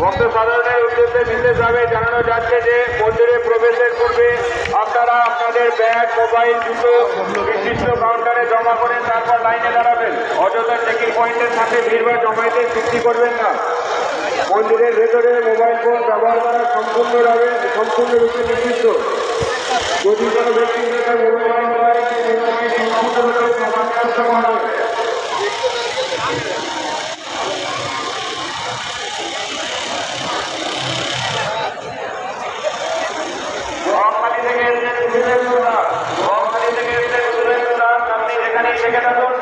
ভক্ত সাধারণের উদ্দেশ্যে বিশেষভাবে জানানো যাচ্ছে যে মন্দিরে প্রবেশের পূর্বে আপনারা আপনাদের ব্যাগ, মোবাইল, জুতো নির্দিষ্ট কাউন্টারে জমা করে তারপর লাইনে দাঁড়াবেন। অযথা চেকিং পয়েন্টের সাথে ভিড় জমাইতে সৃষ্টি করবেন না। মন্দিরের ভেতরে মোবাইল ফোন ব্যবহার করা সম্পূর্ণরূপে নিষিদ্ধ। যদি কোনো ব্যক্তির সাথে মোবাইল হয় সম্পূর্ণরূপে করা হবে। আপনি যেখানে থেকে থাকুন